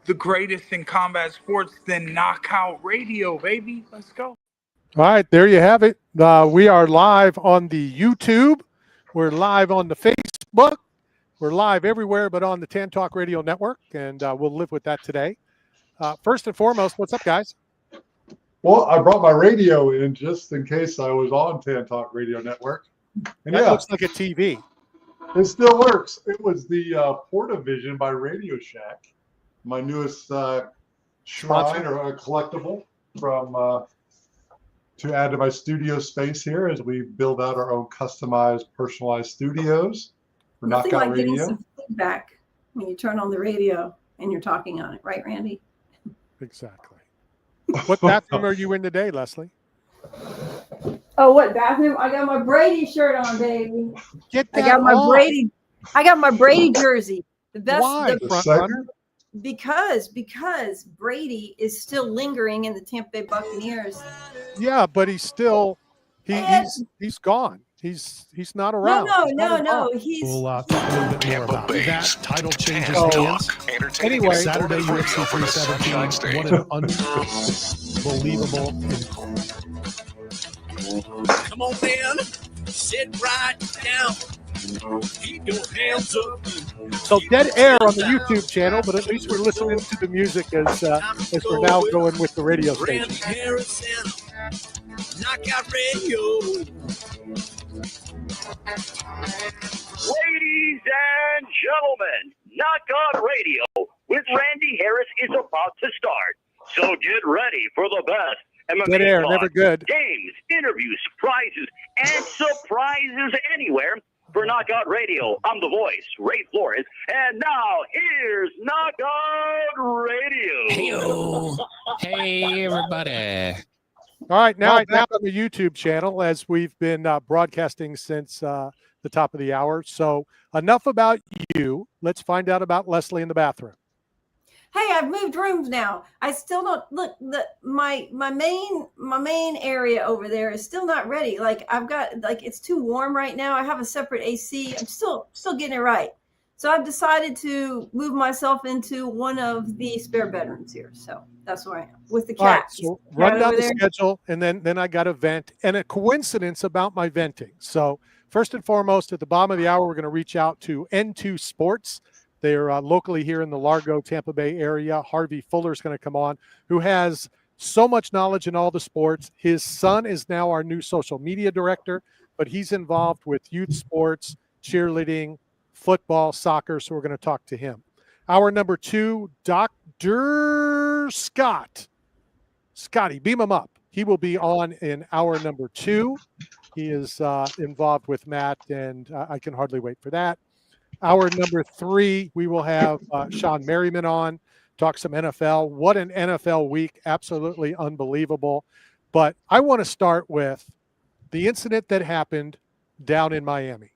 the greatest in combat sports than Knockout Radio, baby. Let's go. All right, there you have it. We are live on the YouTube. We're live on the Facebook. We're live everywhere but on the Tan Talk Radio Network, and we'll live with that today. First and foremost, what's up, guys? Well, I brought my radio in just in case I was on Tan Talk Radio Network. And that looks like a TV. It still works. It was the Portavision by Radio Shack, my newest shrine or a collectible from to add to my studio space here as we build out our own customized, personalized studios for Nothing Knockout like Radio. getting some feedback when you turn on the radio and you're talking on it, right, Randy? Exactly. What bathroom are you in today, Leslie? Oh, what bathroom? I got my Brady shirt on, baby. Get that I got my on. Brady. I got my Brady jersey. The best. Why? The Front runner? Because Brady is still lingering in the Tampa Bay Buccaneers. Yeah, but he's still he's gone. He's not around. No. He's We'll talk a little bit more about that. Title changes hands. Anyway, Saturday UFC 317. What an unbelievable. Come on, man. Sit right down. Keep your hands up. so dead air on the YouTube channel, but at least we're listening to the music as we're now going with the radio station. Randy Harrison, Knockout Radio. Ladies and gentlemen, Knockout Radio with Randy Harris is about to start. So get ready for the best MMA Dead air, talk, never good. games, interviews, prizes, and surprises anywhere for Knockout Radio. I'm the voice, Ray Flores, and now here's Knockout Radio. Hey, everybody. All right, now back on the YouTube channel as we've been broadcasting since the top of the hour. So enough about you. Let's find out about Leslie in the bathroom. Hey, I've moved rooms now. I still don't look. My main area over there is still not ready. Like I've got it's too warm right now. I have a separate AC. I'm still getting it right. So I've decided to move myself into one of the spare bedrooms here. So that's where I am with the cat. All right, so run down the schedule, and then I got a vent and a coincidence about my venting. So first and foremost, at the bottom of the hour, we're going to reach out to N2 Sports. They're locally here in the Largo, Tampa Bay area. Harvey Fuller's going to come on, who has so much knowledge in all the sports. His son is now our new social media director, but he's involved with youth sports, cheerleading, football, soccer, so we're going to talk to him. Hour number 2, Dr. Scott. Scotty, beam him up. He will be on in hour number 2. He is involved with Matt, and I can hardly wait for that. Hour number 3, we will have Sean Merriman on, talk some NFL. What an NFL week. Absolutely unbelievable. But I want to start with the incident that happened down in Miami.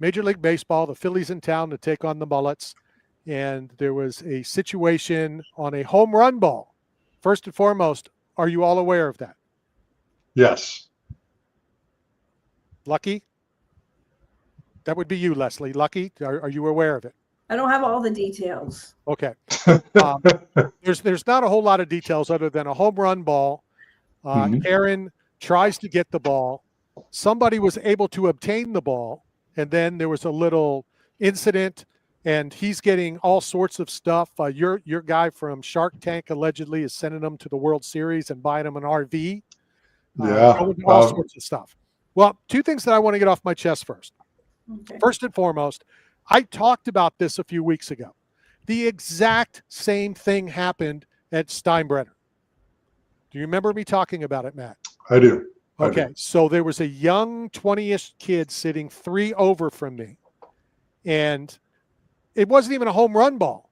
Major League Baseball, the Phillies in town to take on the Mullets, and there was a situation on a home run ball. First and foremost, are you all aware of that? Yes. Lucky? That would be you, Leslie. Lucky, are you aware of it? I don't have all the details. Okay. There's not a whole lot of details other than a home run ball. Karen tries to get the ball. Somebody was able to obtain the ball, and then there was a little incident, and he's getting all sorts of stuff. Your guy from Shark Tank allegedly is sending him to the World Series and buying him an RV. All sorts of stuff. Well, 2 things that I want to get off my chest first. Okay. First and foremost, I talked about this a few weeks ago. The exact same thing happened at Steinbrenner. Do you remember me talking about it, Matt? I do. Okay, so there was a young 20-ish kid sitting 3 over from me, and it wasn't even a home run ball.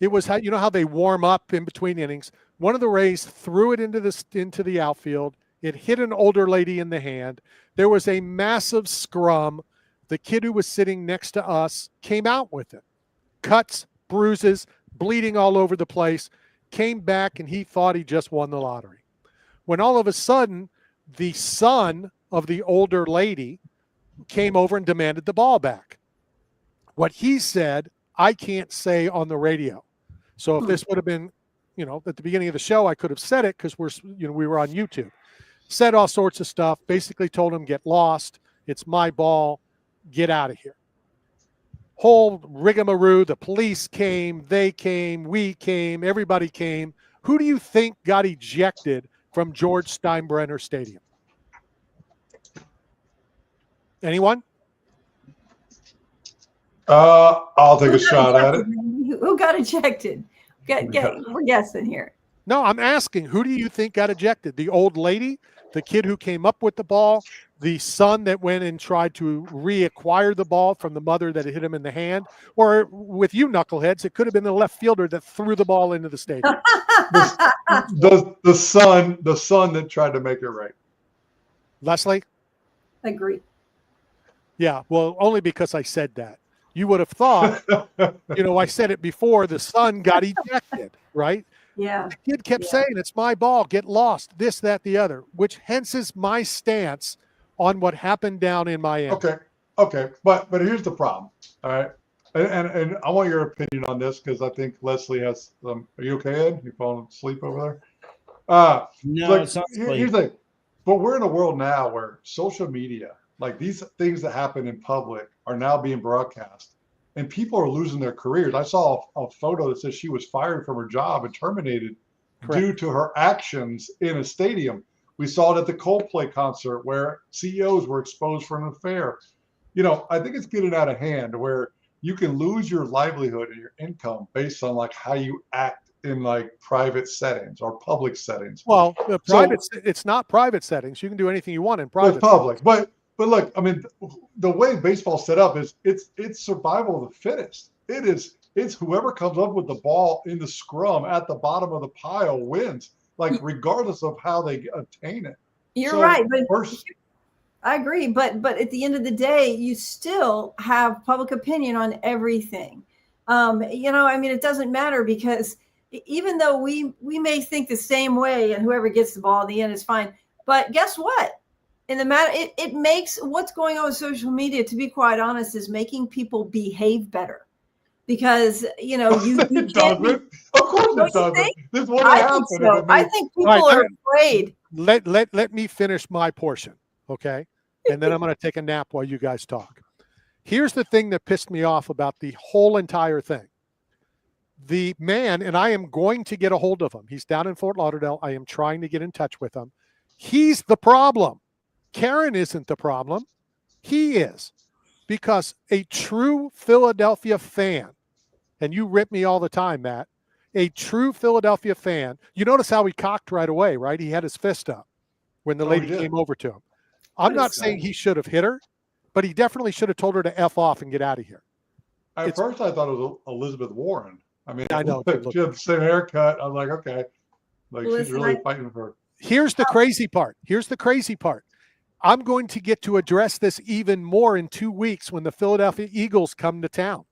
It was how they warm up in between innings. One of the Rays threw it into the outfield. It hit an older lady in the hand. There was a massive scrum. The kid who was sitting next to us came out with it. Cuts, bruises, bleeding all over the place, came back, and he thought he just won the lottery. When all of a sudden, the son of the older lady came over and demanded the ball back. What he said, I can't say on the radio. So if this would have been, at the beginning of the show, I could have said it because we were on YouTube. Said all sorts of stuff. Basically told him, get lost. It's my ball. Get out of here. Whole rigmarole. The police came. They came. We came. Everybody came. Who do you think got ejected from George Steinbrenner Stadium? Anyone? I'll take a shot at it. Who got ejected? We're guessing here. No, I'm asking, who do you think got ejected? The old lady, the kid who came up with the ball, the son that went and tried to reacquire the ball from the mother that hit him in the hand, or with you knuckleheads, it could have been the left fielder that threw the ball into the stadium. the son that tried to make it right. Leslie? Agree. Yeah, well, only because I said that. You would have thought, I said it before, the son got ejected, right? Yeah. The kid kept saying, it's my ball, get lost, this, that, the other, which hence is my stance on what happened down in Miami. Okay. But here's the problem, all right? And I want your opinion on this because I think Leslie has are you okay, Ed? You falling asleep over there? No, it's not sleep. Here's the thing. But we're in a world now where social media, like these things that happen in public, are now being broadcast. And people are losing their careers. I saw a photo that says she was fired from her job and terminated due to her actions in a stadium. We saw it at the Coldplay concert where CEOs were exposed for an affair. I think it's getting out of hand where you can lose your livelihood and your income based on like how you act in like private settings or public settings. Well, it's not private settings. You can do anything you want in private. It's public, but look, I mean, the way baseball's set up is it's survival of the fittest. It's whoever comes up with the ball in the scrum at the bottom of the pile wins, like regardless of how they attain it. You're right, but I agree. But at the end of the day, you still have public opinion on everything. It doesn't matter because even though we may think the same way and whoever gets the ball in the end is fine, but guess what? In the matter, it makes what's going on with social media, to be quite honest, is making people behave better because you it doesn't. Of course it doesn't. This wouldn't happen. So. I think people are afraid. Let me finish my portion, okay? And then I'm going to take a nap while you guys talk. Here's the thing that pissed me off about the whole entire thing. The man, and I am going to get a hold of him. He's down in Fort Lauderdale. I am trying to get in touch with him. He's the problem. Karen isn't the problem. He is. Because a true Philadelphia fan, and you rip me all the time, Matt, a true Philadelphia fan, you notice how he cocked right away, right? He had his fist up when the lady came over to him. I'm not saying he should have hit her, but he definitely should have told her to F off and get out of here. At first, I thought it was Elizabeth Warren. I mean, I know. She had the same haircut. I was like, okay. She's really fighting for her. Here's the crazy part. I'm going to get to address this even more in 2 weeks when the Philadelphia Eagles come to town.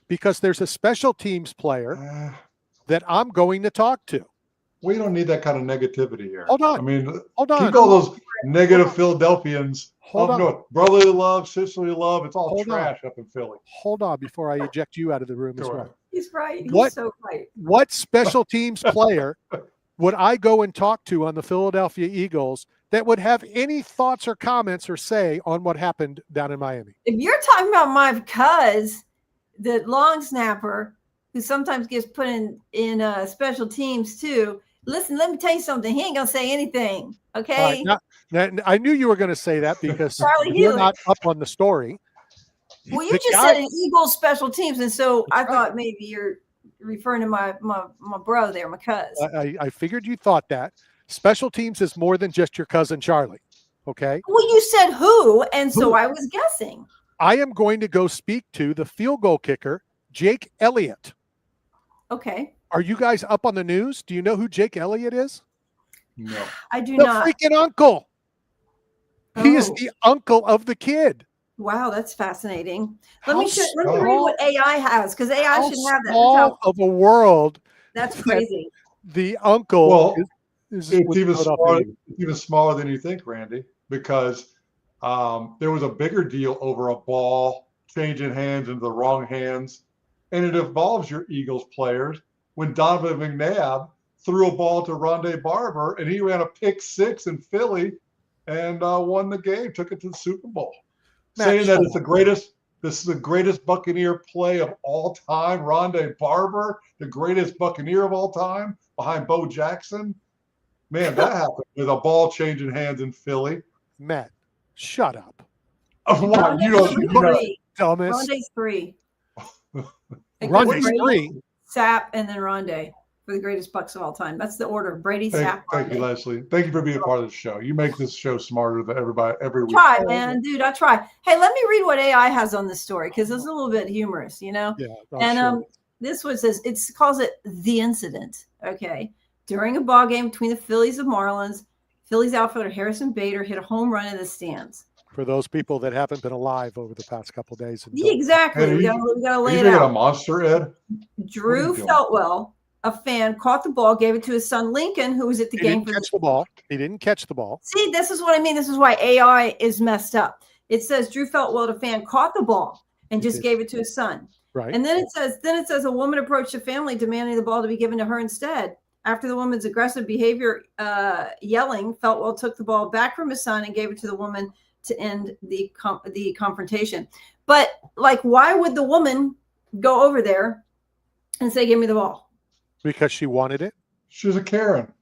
Because there's a special teams player that I'm going to talk to. We don't need that kind of negativity here. Hold on. I mean, hold on. Keep all those negative Philadelphians up north. Brotherly love, sisterly love. It's all Hold trash on. up in Philly. Hold on before I eject you out of the room as well. He's right. He's so right. What special teams player would I go and talk to on the Philadelphia Eagles that would have any thoughts or comments or say on what happened down in Miami? If you're talking about my cuz, the long snapper, who sometimes gets put in special teams too, listen, let me tell you something. He ain't going to say anything, okay? Now, I knew you were going to say that because you're not up on the story. Well, you just said an Eagles special teams, and so I thought maybe you're referring to my bro there, my cuz. I figured you thought that. Special teams is more than just your cousin Charlie, okay? Well, you said who, and so I was guessing. I am going to go speak to the field goal kicker, Jake Elliott. Okay. Are you guys up on the news? Do you know who Jake Elliott is? No. I do not. The freaking uncle. He is the uncle of the kid. Wow, that's fascinating. Let me read what AI has, because AI shouldn't have that. All of a world. That's crazy. The uncle it's even smaller than you think, Randy, because there was a bigger deal over a ball changing hands into the wrong hands and it involves your Eagles players, when Donovan McNabb threw a ball to Rondé Barber, and he ran a pick 6 in Philly and won the game, took it to the Super Bowl. Saying that it's the greatest, this is the greatest Buccaneer play of all time. Rondé Barber, the greatest Buccaneer of all time, behind Bo Jackson. Man, that happened with a ball changing hands in Philly. Matt, shut up. Oh, wow, you Rondé's know, three. Dumbest. Rondé's 3. Rondé's Brady, 3. Sapp, and then Rondé for the greatest Bucks of all time. That's the order. Brady, Sapp, thank you, Rondé. Leslie. Thank you for being a part of the show. You make this show smarter than everybody every week. Try, man, dude. I try. Hey, let me read what AI has on this story because it's a little bit humorous, you know. Yeah, And sure. this was it calls it the incident. Okay, during a ball game between the Phillies and Marlins, Phillies outfielder Harrison Bader hit a home run in the stands. For those people that haven't been alive over the past couple of days. Exactly. Ed, We gotta lay it being out. a monster, Ed? Drew What are you doing? Feltwell, a fan, caught the ball, gave it to his son Lincoln, who was at the He game. didn't catch the ball. He didn't catch the ball. See, this is what I mean. This is why AI is messed up. It says Drew Feltwell, a fan, caught the ball and just gave it to his son. Right. And then it says a woman approached the family demanding the ball to be given to her instead. After the woman's aggressive behavior, yelling, Feltwell took the ball back from his son and gave it to the woman to end the confrontation. But like, why would the woman go over there and say, "Give me the ball"? Because she wanted it. She's a Karen.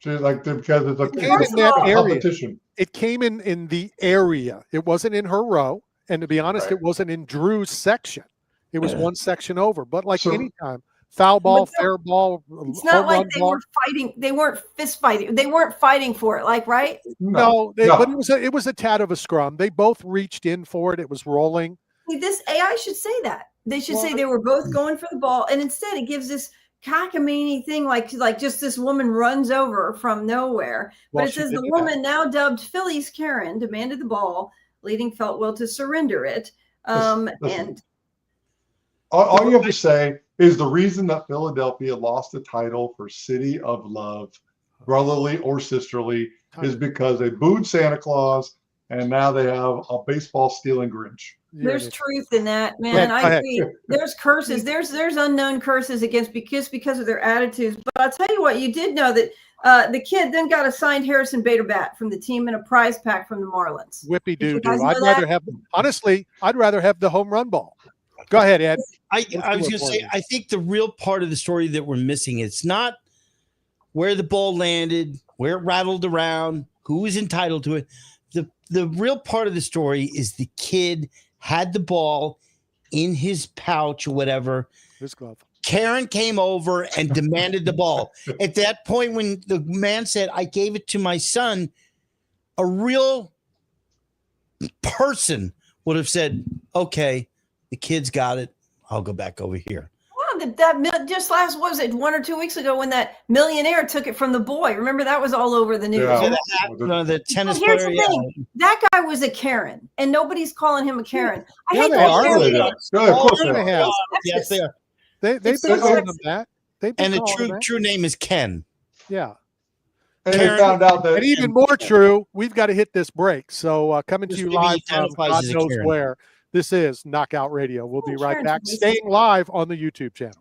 She's like, because it's a competition. It came in the area. It wasn't in her row. And to be honest, it wasn't in Drew's section. It was one section over. But like anytime, foul ball, fair ball, it's not like they were fighting. They weren't fist fighting. They weren't fighting for it. Like, right? No. But it was a tad of a scrum. They both reached in for it. It was rolling. See, this AI should say that. They should say they were both going for the ball, and instead it gives this cockamamie thing, like just this woman runs over from nowhere. But it says the woman, now dubbed Phillies Karen, demanded the ball, leading Feltwell to surrender it. And all you have to say is the reason that Philadelphia lost the title for City of Love, brotherly or sisterly, is because they booed Santa Claus, and now they have a baseball stealing Grinch. There's truth in that, man. I agree. There's curses. There's unknown curses against because of their attitudes. But I'll tell you what, you did know that the kid then got a signed Harrison Bader bat from the team and a prize pack from the Marlins. Whippy doo doo. I'd rather have the home run ball. Go ahead, Ed. I was going to say, I think the real part of the story that we're missing, it's not where the ball landed, where it rattled around, who was entitled to it. The real part of the story is the kid had the ball in his pouch or whatever. His glove. Karen came over and demanded the ball. At that point, when the man said, "I gave it to my son," a real person would have said, "Okay, the kid's got it. I'll go back over here." Well, that just last, was it 1 or 2 weeks ago when that millionaire took it from the boy? Remember, that was all over the news. Yeah. The tennis Here's player. the thing. That guy was a Karen, and nobody's calling him a Karen. I hate they those are. Karen Really, names. of course they are. have. Yes, they are. They've been calling them that. And the true name is Ken. Yeah. And they found out that And even more true, we've got to hit this break. So coming to you live from God knows where, this is Knockout Radio. We'll be right back, staying live on the YouTube channel.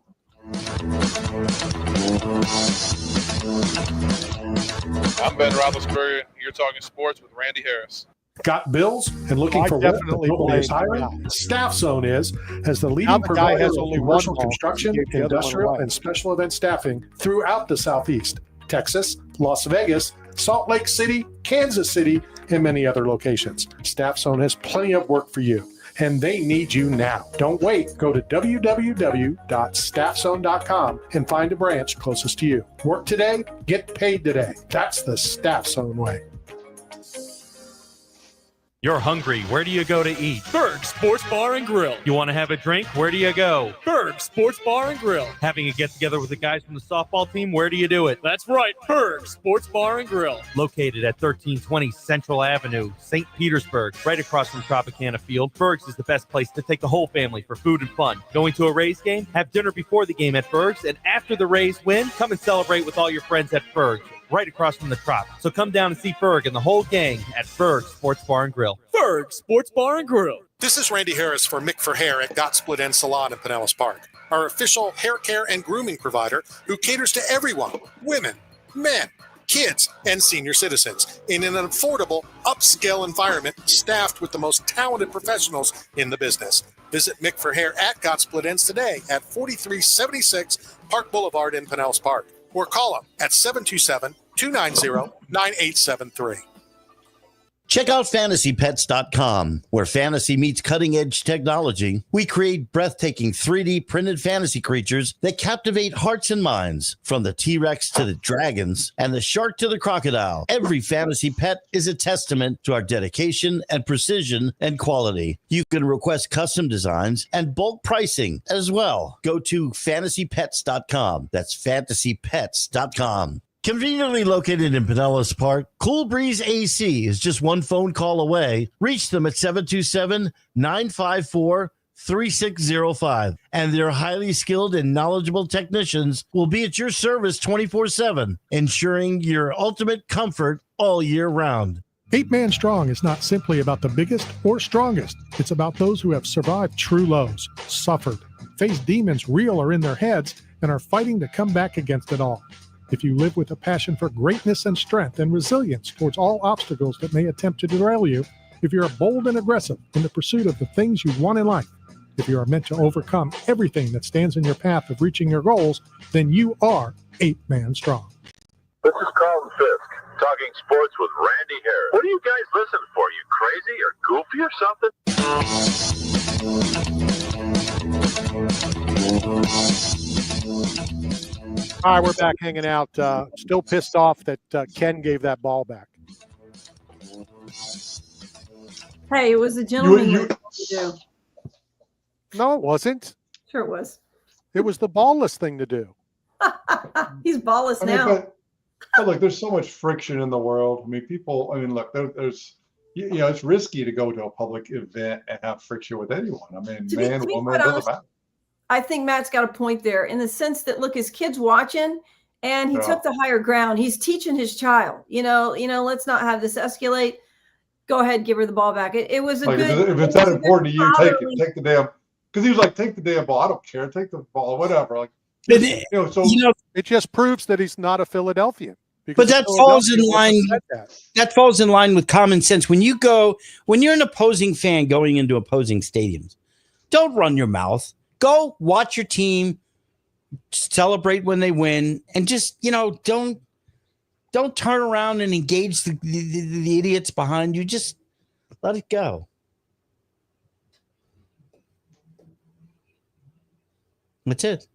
I'm Ben Roethlisberger. You're talking sports with Randy Harris. Got bills and looking for work that nobody is hiring? Staff Zone is, as the leading provider of commercial construction, industrial, and special event staffing throughout the Southeast, Texas, Las Vegas, Salt Lake City, Kansas City, and many other locations. Staff Zone has plenty of work for you, and they need you now. Don't wait. Go to www.staffzone.com and find a branch closest to you. Work today, get paid today. That's the Staff Zone way. You're hungry. Where do you go to eat? Berg Sports Bar and Grill. You want to have a drink? Where do you go? Berg Sports Bar and Grill. Having a get-together with the guys from the softball team? Where do you do it? That's right, Berg Sports Bar and Grill. Located at 1320 Central Avenue, St. Petersburg, right across from Tropicana Field. Berg's is the best place to take the whole family for food and fun. Going to a Rays game? Have dinner before the game at Berg's, and after the Rays win, come and celebrate with all your friends at Berg's, right across from the Trop. So come down and see Berg and the whole gang at Berg Sports Bar and Grill. Berg Sports Bar and Grill. This is Randy Harris for Mick for Hair at Got Split End Salon in Pinellas Park. our official hair care and grooming provider who caters to everyone, women, men, kids, and senior citizens in an affordable, upscale environment staffed with the most talented professionals in the business. Visit Mick for Hair at Got Split Ends today at 4376 Park Boulevard in Pinellas Park, or call them at 727-290-9873. Check out fantasypets.com, where fantasy meets cutting-edge technology. We create breathtaking 3D printed fantasy creatures that captivate hearts and minds, from the T-Rex to the dragons and the shark to the crocodile. Every fantasy pet is a testament to our dedication and precision and quality. You can request custom designs and bulk pricing as well. Go to fantasypets.com. That's fantasypets.com. Conveniently located in Pinellas Park, Cool Breeze AC is just one phone call away. Reach them at 727-954-3605. And their highly skilled and knowledgeable technicians will be at your service 24/7, ensuring your ultimate comfort all year round. 8-Man Strong is not simply about the biggest or strongest. It's about those who have survived true lows, suffered, faced demons real or in their heads, and are fighting to come back against it all. If you live with a passion for greatness and strength and resilience towards all obstacles that may attempt to derail you, if you are bold and aggressive in the pursuit of the things you want in life, if you are meant to overcome everything that stands in your path of reaching your goals, then you are 8-Man Strong. This is Carlton Fisk, talking sports with Randy Harris. What are you guys listening for? You crazy or goofy or something? All right, we're back hanging out. Still pissed off that Ken gave that ball back. Hey, it was a gentlemanly thing to do. No, it wasn't. Sure it was. It was the ballless thing to do. He's ballless now. But look, there's so much friction in the world. I mean, people, look, there's, it's risky to go to a public event and have friction with anyone. I mean, man, woman, it doesn't matter. I think Matt's got a point there in the sense that, look, his kid's watching and he took the higher ground. He's teaching his child, let's not have this escalate. Go ahead, give her the ball back. It was a good. If it's that important to you, take the damn, because he was like, take the damn ball. I don't care. Take the ball, whatever. Like, it just proves that he's not a Philadelphian. But that falls in line. That falls in line with common sense. When you're an opposing fan going into opposing stadiums, don't run your mouth. Go watch your team, celebrate when they win, and just don't turn around and engage the idiots behind you. Just let it go. That's it.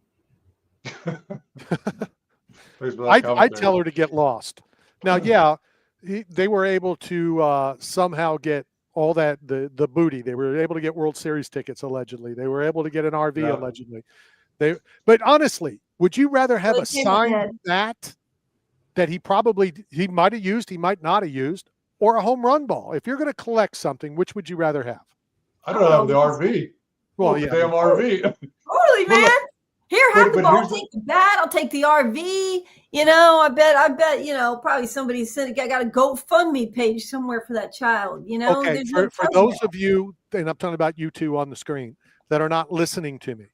I tell her to get lost. Now, they were able to somehow get all that the booty. They were able to get World Series tickets allegedly. They were able to get an RV allegedly. But honestly, would you rather have a signed bat that he might have used, he might not have used, or a home run ball? If you're going to collect something, which would you rather have? I don't have the RV. Well, yeah, damn RV. Totally, man. Here, have the ball. I'll take the bat. I'll take the RV. I bet. Probably somebody said I got a GoFundMe page somewhere for that child. Okay, for those of you, and I'm talking about you two on the screen that are not listening to me,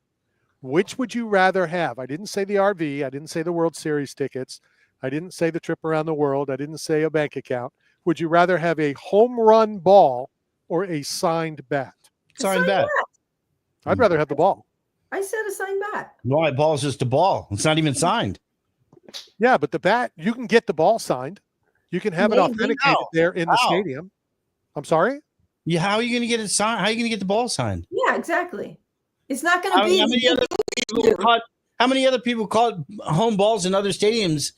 which would you rather have? I didn't say the RV. I didn't say the World Series tickets. I didn't say the trip around the world. I didn't say a bank account. Would you rather have a home run ball or a signed bat? Signed bat. I'd rather have the ball. I said a signed bat. No, my ball's just a ball. It's not even signed. Yeah, but the bat, you can get the ball signed. You can have it authenticated there in the stadium. I'm sorry? Yeah, how are you going to get it signed? How are you going to get the ball signed? Yeah, exactly. It's not going to be. How many other people caught home balls in other stadiums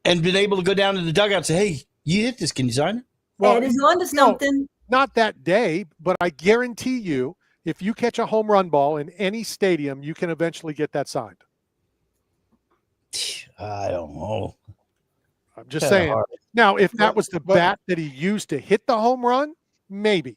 and been able to go down to the dugout and say, hey, you hit this. Can you sign it? Well, it is on to something. Not that day, but I guarantee you, if you catch a home run ball in any stadium, you can eventually get that signed. I don't know. I'm just saying. Hard. Now, if that was the bat that he used to hit the home run, maybe.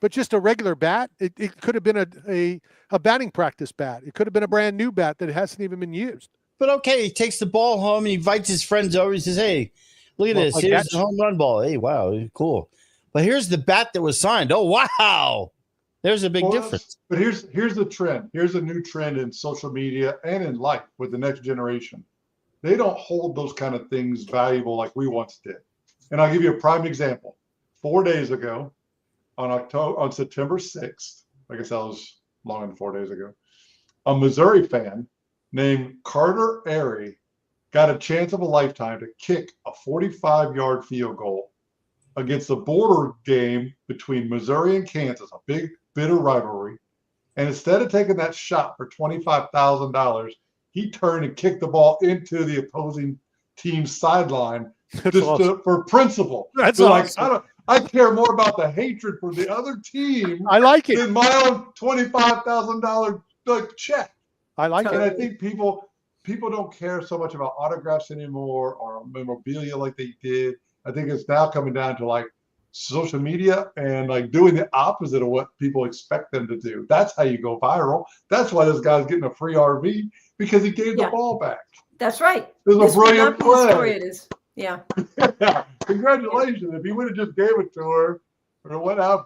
But just a regular bat, it could have been a batting practice bat. It could have been a brand new bat that hasn't even been used. But okay, he takes the ball home and he invites his friends over. He says, hey, look at this. Here's the home run ball. Hey, wow, cool. But here's the bat that was signed. Oh, wow. There's a big difference. But here's the trend. Here's a new trend in social media and in life with the next generation. They don't hold those kind of things valuable like we once did. And I'll give you a prime example. 4 days ago, on September 6th, I guess that was longer than 4 days ago, a Missouri fan named Carter Airy got a chance of a lifetime to kick a 45-yard field goal against the border game between Missouri and Kansas, a big, bitter rivalry. And instead of taking that shot for $25,000, he turned and kicked the ball into the opposing team's sideline for principle. That's awesome. Like, I care more about the hatred for the other team. I like it. Than my own $25,000 check. I like it. And I think people don't care so much about autographs anymore or memorabilia like they did. I think it's now coming down to like social media and like doing the opposite of what people expect them to do. That's how you go viral. That's why this guy's getting a free RV, because he gave the ball back. That's right. It was a brilliant play. Story it is. Yeah. Congratulations. If he would have just gave it to her or whatever.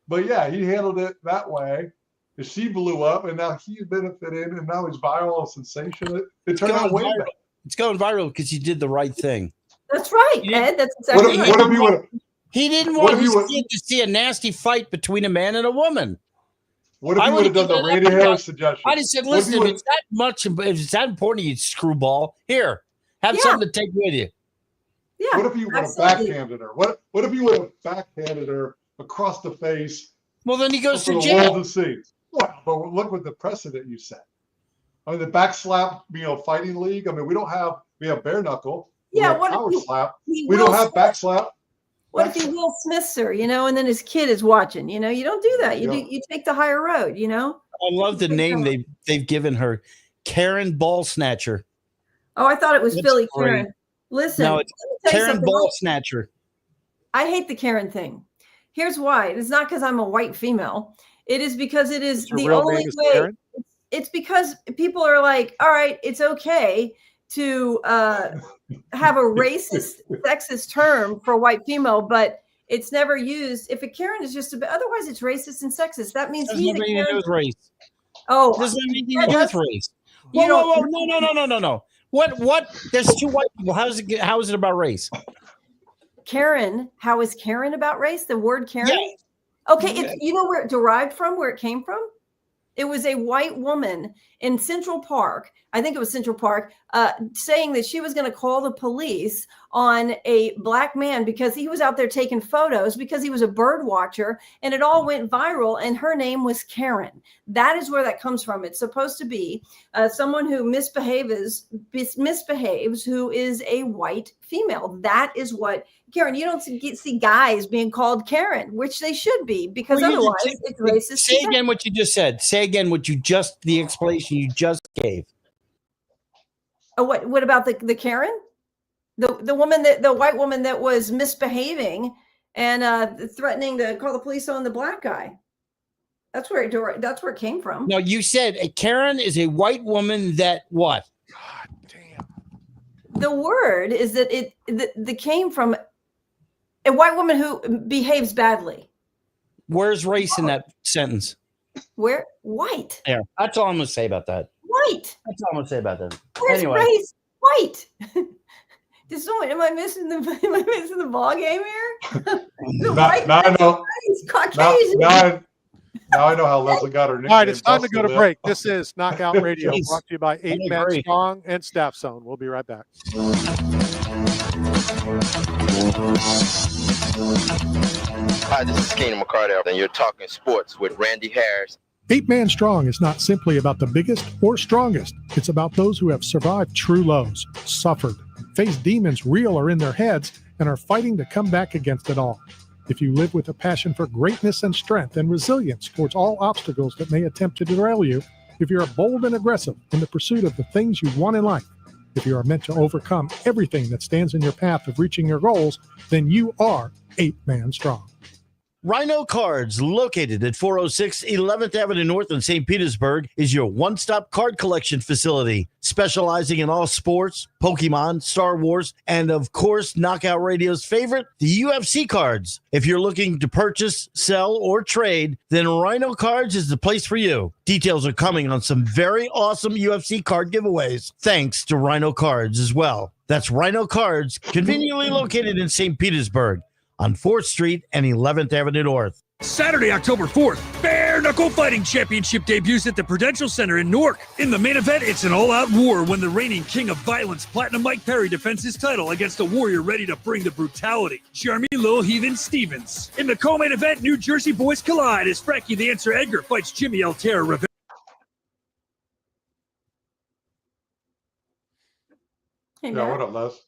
But yeah, he handled it that way. And she blew up, and now he's benefited, and now he's viral and sensational. It turned out way better. It's going viral because he did the right thing. That's right, Ed. That's exactly right. He didn't want his kid to see a nasty fight between a man and a woman. What if he would have done the Randy Harris suggestion? I just said, listen, if it's that important, you screwball, here, have something to take with you. Yeah. What if you would have backhanded her? What if you would have backhanded her across the face? Well, then he goes to the jail. World to see. Well, but look what the precedent you set. I mean, the backslap, fighting league. I mean, we have bare knuckle. Yeah. What power slap? We don't have backslap. What if he Will Smiths her, and then his kid is watching? You don't do that. You take the higher road. I love the name they've given her, Karen Ball Snatcher. Oh, I thought it was Philly Karen. Listen, no, it's Karen Ball Snatcher. I hate the Karen thing. Here's why. It's not because I'm a white female. It is because it is the only way. It's because people are like, all right, it's okay to have a racist, sexist term for white female, but it's never used. If a Karen is just otherwise it's racist and sexist. That means he's a Karen. Do with race. Oh, it doesn't have anything to do with race. Whoa, no. What? There's two white people. How is it about race? Karen, how is Karen about race? The word Karen? Yeah. Okay, you know where it derived from, where it came from? It was a white woman in Central Park, I think it was Central Park, saying that she was going to call the police on a black man because he was out there taking photos because he was a bird watcher, and it all went viral, and her name was Karen. That is where that comes from. It's supposed to be someone who misbehaves, who is a white female. That is what Karen. You don't see guys being called Karen, which they should be, because otherwise it's racist. Say again what you just said. Say again the explanation you just gave. What about the Karen? The woman the white woman that was misbehaving and threatening to call the police on the black guy. That's where it came from. No, you said a Karen is a white woman that what? God damn. The word is that it came from a white woman who behaves badly. Where's race in that sentence? Where? White. Yeah, that's all I'm going to say about that. White. That's all I'm going to say about that. Where's anyway. race? White. Am I missing the ball game here? I know. Caucasian. Now I know how Leslie got her nickname. All right, it's time to go to break. This is Knockout Radio, brought to you by 8 Man Strong and Staff Zone. We'll be right back. Hi, this is Keenan McCarty, and you're talking sports with Randy Harris. 8 Man Strong is not simply about the biggest or strongest. It's about those who have survived true lows, suffered, faced demons real or in their heads, and are fighting to come back against it all. If you live with a passion for greatness and strength and resilience towards all obstacles that may attempt to derail you, if you're bold and aggressive in the pursuit of the things you want in life, if you are meant to overcome everything that stands in your path of reaching your goals, then you are 8 Man Strong. Rhino Cards, located at 406 11th Avenue North in St. Petersburg, is your one-stop card collection facility, specializing in all sports, Pokemon, Star Wars, and of course, Knockout Radio's favorite, the UFC cards. If you're looking to purchase, sell, or trade, then Rhino Cards is the place for you. Details are coming on some very awesome UFC card giveaways, thanks to Rhino Cards as well. That's Rhino Cards, conveniently located in St. Petersburg on 4th Street and 11th Avenue North. Saturday, October 4th, Bare Knuckle Fighting Championship debuts at the Prudential Center in Newark. In the main event, it's an all-out war when the reigning king of violence, Platinum Mike Perry, defends his title against a warrior ready to bring the brutality, Jeremy Lil Heathen Stevens. In the co-main event, New Jersey boys collide as Frankie the Answer Edgar fights Jimmy El Terror Rivera. Hey, Yeah, Matt. what up, Les?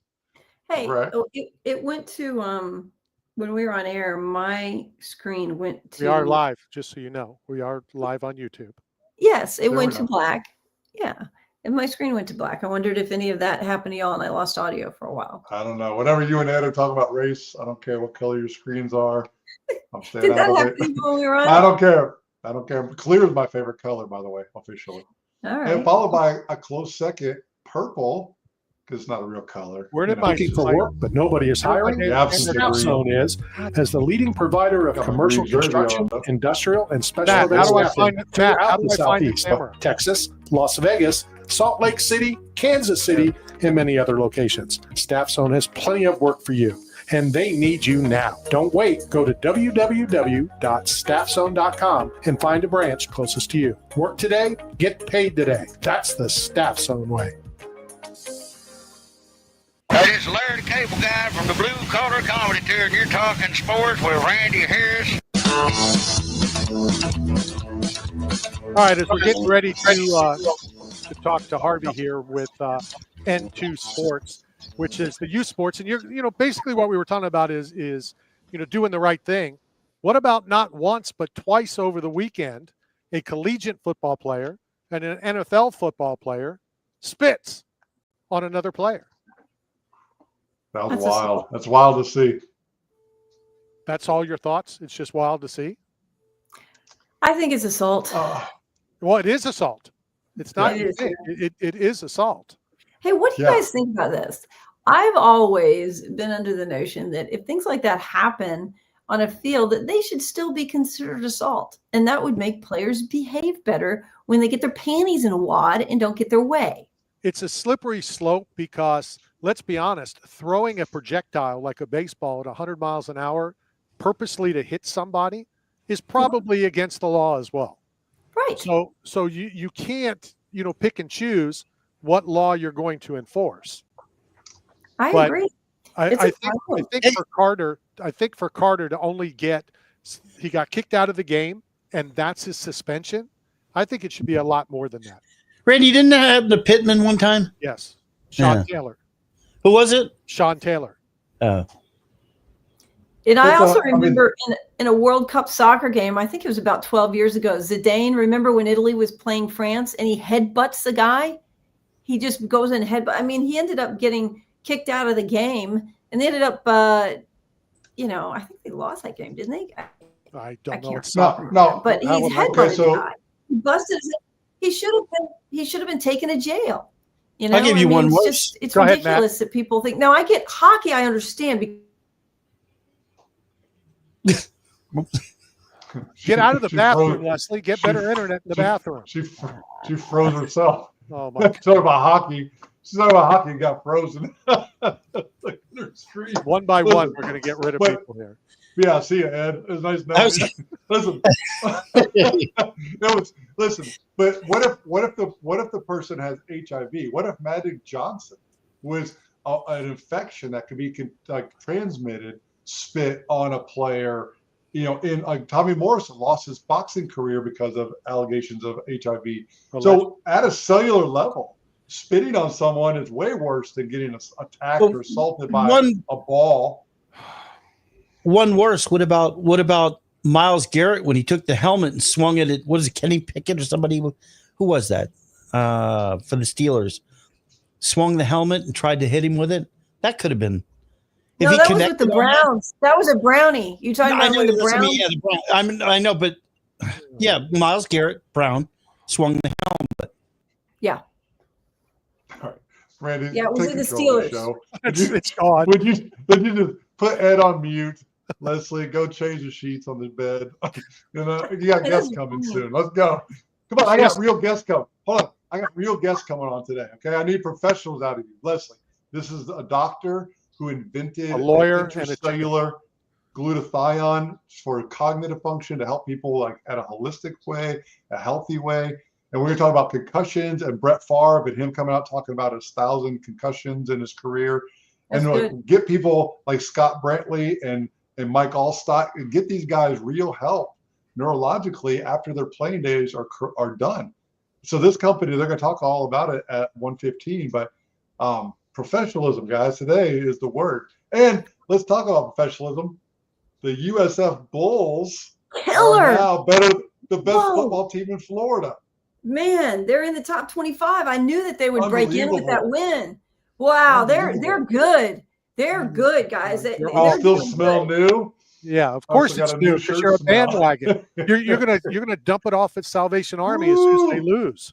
Hey, Right. it went to when we were on air, my screen went to. We are live, just so you know. We are live on YouTube. Yes, it There went we to go. black. Yeah, and my screen went to black. I wondered if any of that happened to y'all, and I lost audio for a while. I don't know. Whenever you and Ed are talking about race, I don't care what color your screens are. I'm staying Did that out of happen it. to you when we were on? I don't care. I don't care. Clear is my favorite color, by the way, officially. All right. And followed by a close second, purple, because it's not a real color. Where did You know, Looking for work, but nobody is hiring? The absence of Staff green. Zone is, as the leading provider of Got my commercial green jersey construction, on, though. industrial, and special Matt, events how do I staffing find it? Matt, how throughout do the I find the Southeast, camera? Texas, Las Vegas, Salt Lake City, Kansas City, and many other locations. Staff Zone has plenty of work for you, and they need you now. Don't wait. Go to www.staffzone.com and find a branch closest to you. Work today, get paid today. That's the Staff Zone way. Hey, this is Larry the Cable Guy from the Blue Collar Comedy Tour, and you're talking sports with Randy Harris. All right, as we're getting ready to talk to Harvey here with N2 Sports, which is the youth sports, and basically what we were talking about is doing the right thing. What about not once but twice over the weekend, a collegiate football player and an NFL football player spits on another player? That was wild. That's wild to see. That's all your thoughts? It's just wild to see? I think it's assault. Well, it is assault. It's not. It is. It is assault. Hey, what do you guys think about this? I've always been under the notion that if things like that happen on a field, that they should still be considered assault. And that would make players behave better when they get their panties in a wad and don't get their way. It's a slippery slope because, let's be honest, throwing a projectile like a baseball at 100 miles an hour purposely to hit somebody is probably against the law as well. Right. So you can't, pick and choose what law you're going to enforce. I But agree. I think for Carter to only he got kicked out of the game and that's his suspension. I think it should be a lot more than that. Randy, didn't that happen to Pittman one time? Yes. Sean Yeah. Taylor. Who was it? Sean Taylor. Oh. And I also remember in a World Cup soccer game, I think it was about 12 years ago, Zidane, remember when Italy was playing France and he headbutts the guy? He just goes in headbutt. I mean, he ended up getting kicked out of the game and they ended up, I think they lost that game, didn't they? I don't know. No. But he's headbutted the guy. He busted his, he should have been taken to jail. I'll give you one worse. It's Go ahead, ridiculous Matt. that people think. Now I get hockey. I understand. Get out of the She bathroom, froze. Leslie. Get better internet in the bathroom. She froze herself. Oh my! Talking about hockey. She's talking about hockey and got frozen. Like her screen. One by one, we're going to get rid of people here. Yeah, see you, Ed. It was nice knowing you. Listen. But what if the person has HIV? What if Magic Johnson was an infection that could be transmitted, spit on a player? In Tommy Morrison lost his boxing career because of allegations of HIV. So at a cellular level, spitting on someone is way worse than getting attacked or assaulted by a ball. One worse. What about Myles Garrett when he took the helmet and swung it at Kenny Pickett or somebody? Who was that for the Steelers? Swung the helmet and tried to hit him with it. That could have been. If No, he that was with the connected on that- Browns. That was a Brownie. You talking No, I about know, when the listen to Browns? me, yeah, the Brown. I know, but yeah, Myles Garrett Brown swung the helm, but Yeah. Randy, Yeah, it was take in the control of the Steelers. show. It's gone. Would you just put Ed on mute? Leslie, go change the sheets on the bed. You got Hey, guests that's coming funny. soon. Let's go. Come on, I got real guests coming. Hold on. I got real guests coming on today. Okay. I need professionals out of you. Leslie, this is a doctor who invented A lawyer and intracellular glutathione for cognitive function to help people like at a holistic way, a healthy way. And we're going to talk about concussions and Brett Favre and him coming out talking about his 1,000 concussions in his career. That's and good. get people like Scott Brantley and Mike Allstock and get these guys real help neurologically after their playing days are done. So this company, they're going to talk all about it at 1:15. But professionalism, guys, today is the word. And let's talk about professionalism. The USF Bulls Killer. are now the best Whoa. football team in Florida. Man, they're in the top 25. I knew that they would break in with that Unbelievable. win. Wow, they're Unbelievable. good. They're good, guys. You all still doing smell good. new? Yeah, of I course also got it's a new new because shirt you're a smell. bandwagon. you're gonna dump it off at Salvation Army as soon as they lose.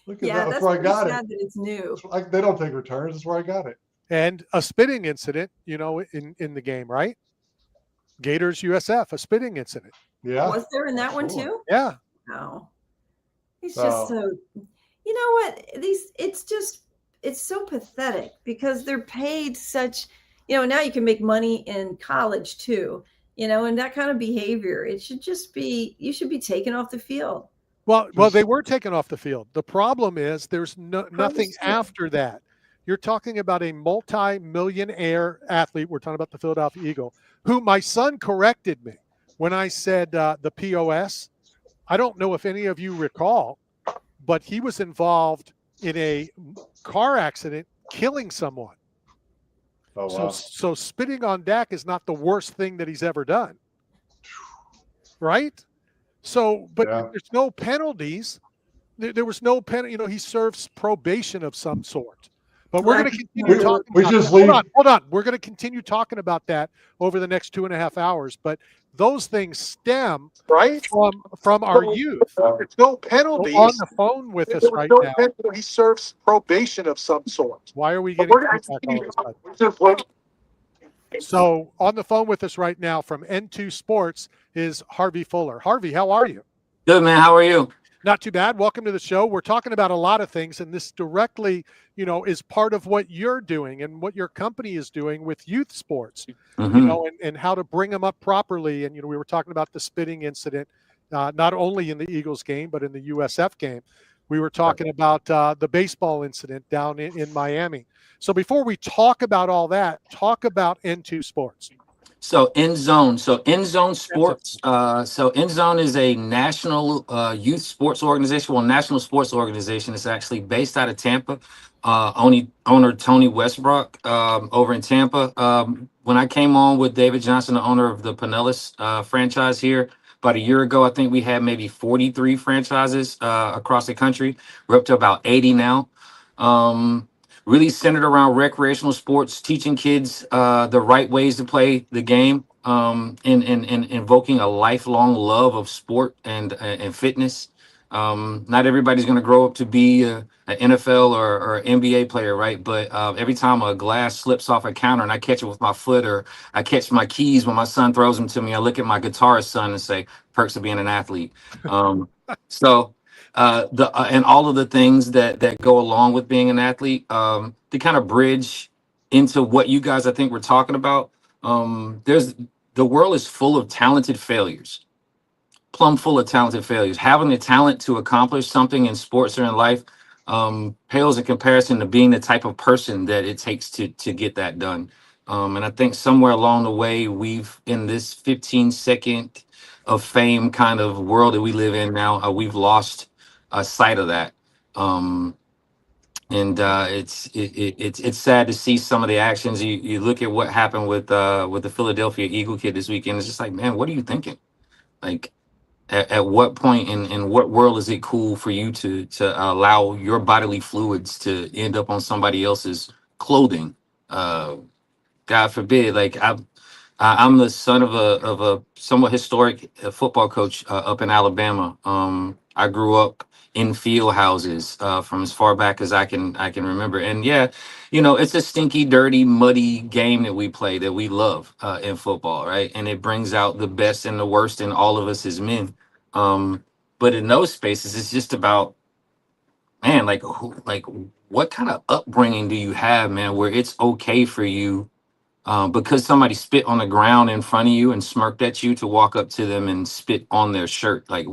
Look at Yeah, that. That's that's where I pretty got sad it. that it's new. They don't take returns. That's where I got it. And a spitting incident, in the game, right? Gators USF, a spitting incident. Yeah. Was there in that one too? Yeah. No. It's just so, you know what? It's so pathetic because they're paid such, now you can make money in college too, and that kind of behavior. It should just be, you should be taken off the field. Well, they were taken off the field. The problem is there's nothing after that. You're talking about a multi-millionaire athlete. We're talking about the Philadelphia Eagle, who my son corrected me when I said the POS. I don't know if any of you recall, but he was involved in a car accident, killing someone. Oh, wow. So spitting on Dak is not the worst thing that he's ever done. Right? So, but there's no penalties. There was no penalty. He serves probation of some sort. But we're going to continue talking about that. Hold on. We're going to continue talking about that over the next 2.5 hours. But those things stem from our youth. There's no penalties. On the phone with us right now. He serves probation of some sort. Why are we getting feedback all of a sudden? So on the phone with us right now from N2 Sports is Harvey Fuller. Harvey, how are you? Good, man. How are you? Not too bad. Welcome to the show. We're talking about a lot of things, and this directly, is part of what you're doing and what your company is doing with youth sports, and how to bring them up properly. And, we were talking about the spitting incident, not only in the Eagles game, but in the USF game. We were talking about the baseball incident down in Miami. So before we talk about all that, talk about N2 Sports. So End Zone Sports. So End Zone is a national youth sports organization. Well, national sports organization. It's actually based out of Tampa. Owner Tony Westbrook over in Tampa. When I came on with David Johnson, the owner of the Pinellas franchise here, about a year ago, I think we had maybe 43 franchises across the country. We're up to about 80 now. Really centered around recreational sports, teaching kids the right ways to play the game, and invoking a lifelong love of sport and fitness. Not everybody's going to grow up to be an NFL or NBA player, right? But every time a glass slips off a counter and I catch it with my foot, or I catch my keys when my son throws them to me, I look at my guitarist son and say, perks of being an athlete. And all of the things that go along with being an athlete, to kind of bridge into what you guys, I think, were talking about. The world is full of talented failures, plumb full of talented failures. Having the talent to accomplish something in sports or in life pales in comparison to being the type of person that it takes to get that done. And I think somewhere along the way, we've, in this 15-second of fame kind of world that we live in now, we've lost sight of that. It's sad to see some of the actions. You look at what happened with the Philadelphia Eagle kid this weekend. It's just like, man, what are you thinking? Like, at what point in what world is it cool for you to allow your bodily fluids to end up on somebody else's clothing? God God forbid. Like I'm the son of a somewhat historic football coach up in Alabama. I grew up in field houses from as far back as I can remember. And yeah, it's a stinky, dirty, muddy game that we play that we love in football, right? And it brings out the best and the worst in all of us as men. But in those spaces, it's just about, man, like what kind of upbringing do you have, man, where it's okay for you because somebody spit on the ground in front of you and smirked at you to walk up to them and spit on their shirt? Like,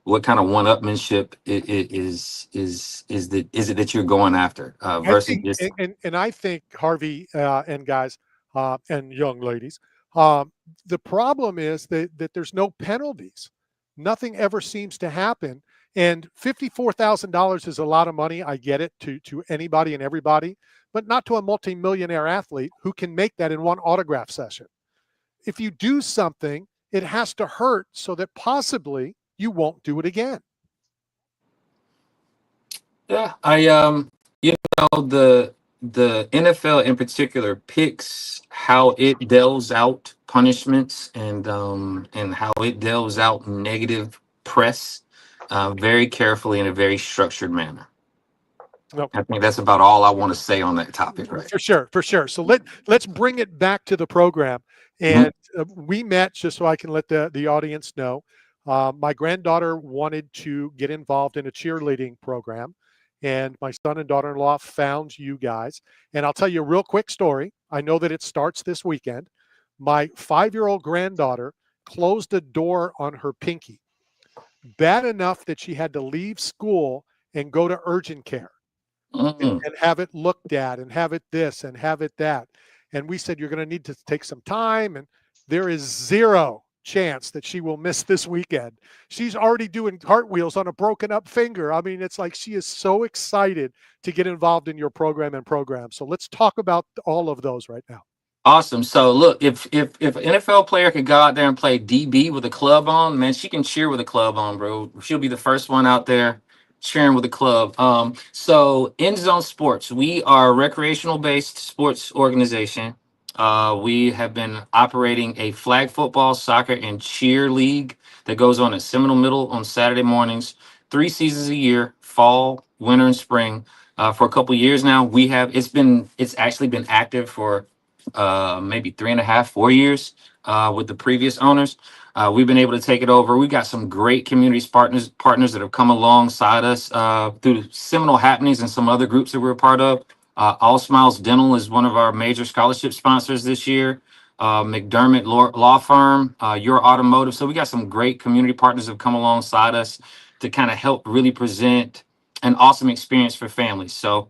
what kind of one-upmanship is it that you're going after versus just? And I think, Harvey and guys and young ladies, the problem is that there's no penalties. Nothing ever seems to happen. And $54,000 is a lot of money. I get it to anybody and everybody, but not to a multimillionaire athlete who can make that in one autograph session. If you do something, it has to hurt so that possibly you won't do it again. Yeah, the NFL in particular picks how it deals out punishments and how it deals out negative press very carefully in a very structured manner. Nope. I think that's about all I want to say on that topic, right? For sure. So let's bring it back to the program. And we met, just so I can let the audience know, my granddaughter wanted to get involved in a cheerleading program, and my son and daughter-in-law found you guys. And I'll tell you a real quick story. I know that it starts this weekend. My 5-year-old granddaughter closed a door on her pinky, bad enough that she had to leave school and go to urgent care. And have it looked at and have it this and have it that. And we said, you're going to need to take some time. And there is zero chance that she will miss this weekend. She's already doing cartwheels on a broken up finger. I mean, it's like she is so excited to get involved in your program. So let's talk about all of those right now. Awesome. So look, if an NFL player could go out there and play DB with a club on, man, she can cheer with a club on, bro. She'll be the first one out there cheering with the club. So End Zone Sports, we are a recreational based sports organization. We have been operating a flag football, soccer, and cheer league that goes on at Seminole Middle on Saturday mornings, 3 seasons a year, fall, winter, and spring. For a couple years now, it's actually been active for maybe 3.5, 4 years with the previous owners. We've been able to take it over. We've got some great community partners that have come alongside us through Seminole Happenings and some other groups that we're a part of. All Smiles Dental is one of our major scholarship sponsors this year. McDermott Law Firm, Your Automotive. So we got some great community partners that have come alongside us to kind of help really present an awesome experience for families. So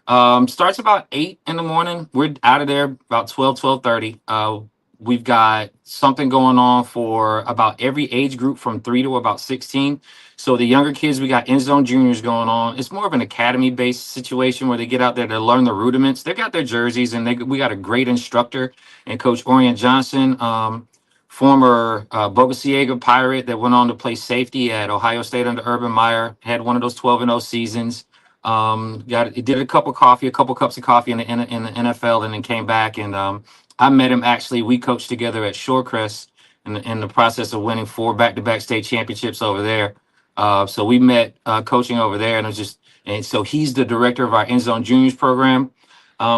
starts about 8 in the morning. We're out of there about 12:30. We've got something going on for about every age group from 3 to about 16. So the younger kids, we got End Zone Juniors going on. It's more of an academy-based situation where they get out there to learn the rudiments. They got their jerseys, and we got a great instructor and Coach Orion Johnson, former Bogosiega Pirate that went on to play safety at Ohio State under Urban Meyer, had one of those 12-0 seasons. Did a cups of coffee in the NFL, and then came back, and I met him. Actually, we coached together at Shorecrest in the process of winning 4 back-to-back state championships over there. So we met coaching over there, and so he's the director of our End Zone Juniors program.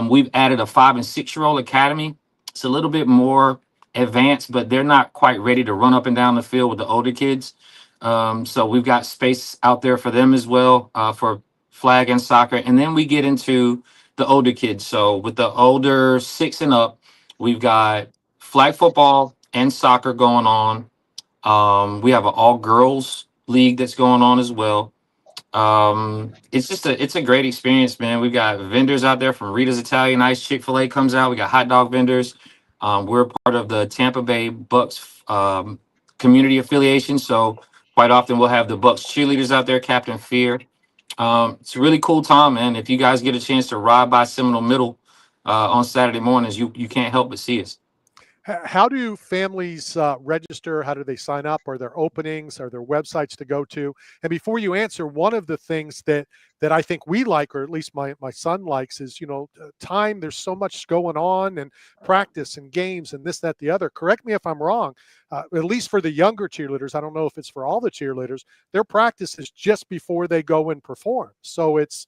We've added a 5 and 6-year-old academy. It's a little bit more advanced, but they're not quite ready to run up and down the field with the older kids. So we've got space out there for them as well for flag and soccer. And then we get into the older kids. So with the older 6 and up, we've got flag football and soccer going on. We have an all girls league that's going on as well. It's a great experience, man. We've got vendors out there from Rita's Italian Ice, Chick-fil-A comes out. We got hot dog vendors. We're part of the Tampa Bay Bucks community affiliation. So quite often we'll have the Bucks cheerleaders out there, Captain Fear. It's a really cool time, man. If you guys get a chance to ride by Seminole Middle on Saturday mornings, you can't help but see us. How do families register? How do they sign up? Are there openings? Are there websites to go to? And before you answer, one of the things that I think we like, or at least my son likes, is time. There's so much going on, and practice and games and this, that, the other. Correct me if I'm wrong. At least for the younger cheerleaders, I don't know if it's for all the cheerleaders. Their practice is just before they go and perform. So it's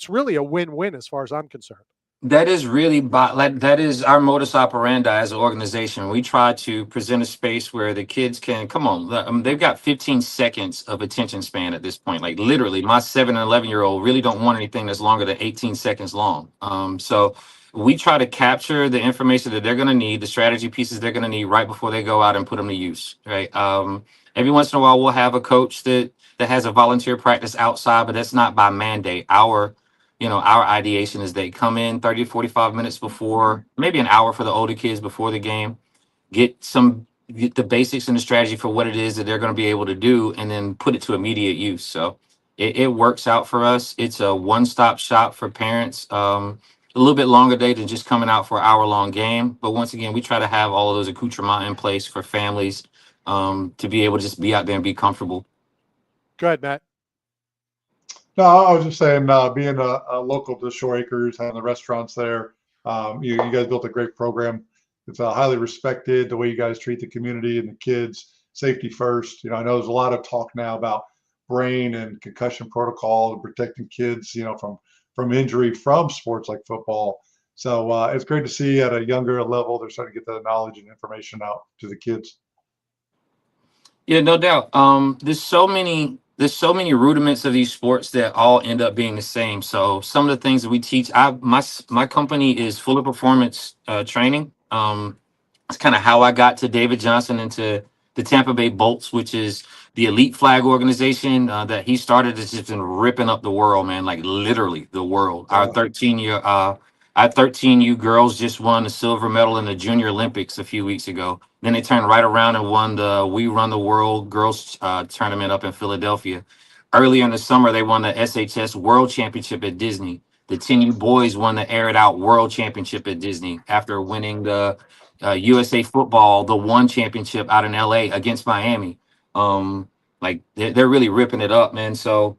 really a win-win as far as I'm concerned. That is really like that is our modus operandi as an organization. We try to present a space where the kids can come on. They've got 15 seconds of attention span at this point. Like literally, my 7 and 11-year-old really don't want anything that's longer than 18 seconds long. So we try to capture the information that they're going to need, the strategy pieces they're going to need right before they go out and put them to use. Right. Every once in a while, we'll have a coach that has a volunteer practice outside, but that's not by mandate. Our ideation is they come in 30 to 45 minutes before, maybe an hour for the older kids before the game, get the basics and the strategy for what it is that they're going to be able to do, and then put it to immediate use. So it works out for us. It's a one-stop shop for parents. A little bit longer day than just coming out for an hour-long game. But once again, we try to have all of those accoutrements in place for families to be able to just be out there and be comfortable. Go ahead, Matt. No, I was just saying, being a local to Shore Acres, having the restaurants there, you guys built a great program. It's highly respected, the way you guys treat the community and the kids, safety first. I know there's a lot of talk now about brain and concussion protocol and protecting kids, from injury from sports like football. So it's great to see at a younger level, they're starting to get the knowledge and information out to the kids. Yeah, no doubt. There's so many rudiments of these sports that all end up being the same. So some of the things that we teach, my company is Fuller Performance Training. It's kind of how I got to David Johnson into the Tampa Bay Bolts, which is the elite flag organization that he started. Has just been ripping up the world, man, like literally the world. Our 13U girls just won a silver medal in the Junior Olympics a few weeks ago. Then they turned right around and won the We Run the World girls tournament up in Philadelphia. Earlier in the summer, they won the SHS World Championship at Disney. The 10U boys won the Air It Out World Championship at Disney after winning the USA Football, the one championship out in LA against Miami. Like they're really ripping it up, man. So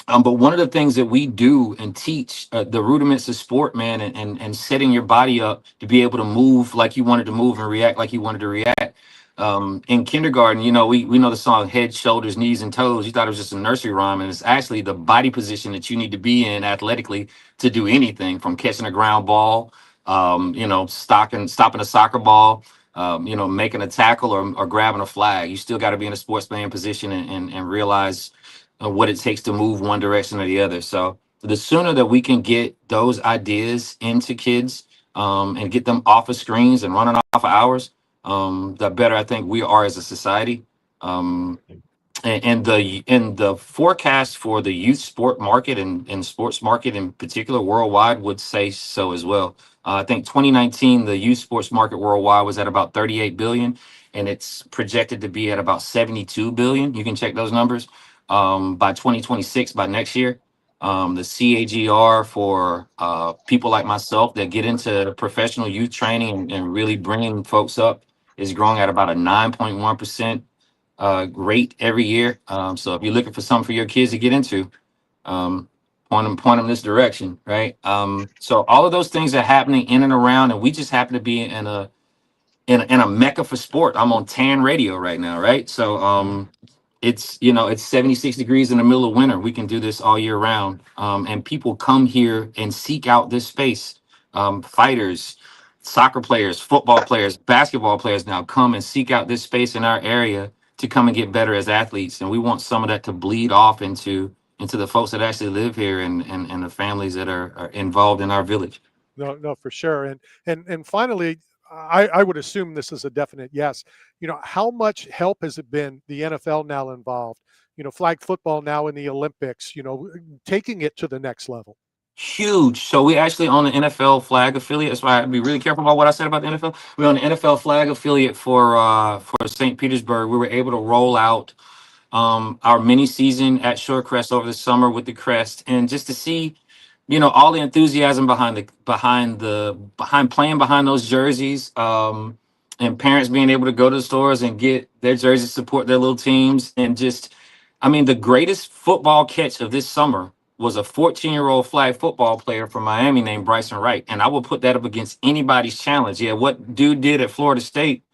but one of the things that we do and teach the rudiments of sport, man, and setting your body up to be able to move like you wanted to move and react like you wanted to react. In kindergarten, we know the song Head, Shoulders, Knees, and Toes. You thought it was just a nursery rhyme, and it's actually the body position that you need to be in athletically to do anything from catching a ground ball, stopping a soccer ball, making a tackle or grabbing a flag. You still got to be in a sports playing position and realize what it takes to move one direction or the other. So the sooner that we can get those ideas into kids and get them off of screens and running off of hours, the better I think we are as a society. And the forecast for the youth sport market and sports market in particular worldwide would say so as well. I think 2019, the youth sports market worldwide was at about 38 billion, and it's projected to be at about 72 billion. You can check those numbers. By 2026, by next year. The CAGR for people like myself that get into professional youth training and really bringing folks up is growing at about a 9.1% rate every year. So if you're looking for something for your kids to get into, point them this direction, right? So all of those things are happening in and around, and we just happen to be in a mecca for sport. I'm on TAN radio right now, right? So it's 76 degrees in the middle of winter. We can do this all year round. And people come here and seek out this space. Fighters, soccer players, football players, basketball players now come and seek out this space in our area to come and get better as athletes. And we want some of that to bleed off into the folks that actually live here and the families that are involved in our village. No, for sure. And finally, I would assume this is a definite yes. How much help has it been, the NFL now involved, flag football now in the Olympics, taking it to the next level? Huge. So we actually own the NFL flag affiliate. That's why I'd be really careful about what I said about the NFL. We own the NFL flag affiliate for St. Petersburg. We were able to roll out our mini season at Shorecrest over the summer with the crest, and just to see all the enthusiasm behind playing behind those jerseys, and parents being able to go to the stores and get their jerseys, support their little teams, and just, I mean, the greatest football catch of this summer was a 14-year-old flag football player from Miami named Bryson Wright, and I will put that up against anybody's challenge. Yeah, what dude did at Florida State,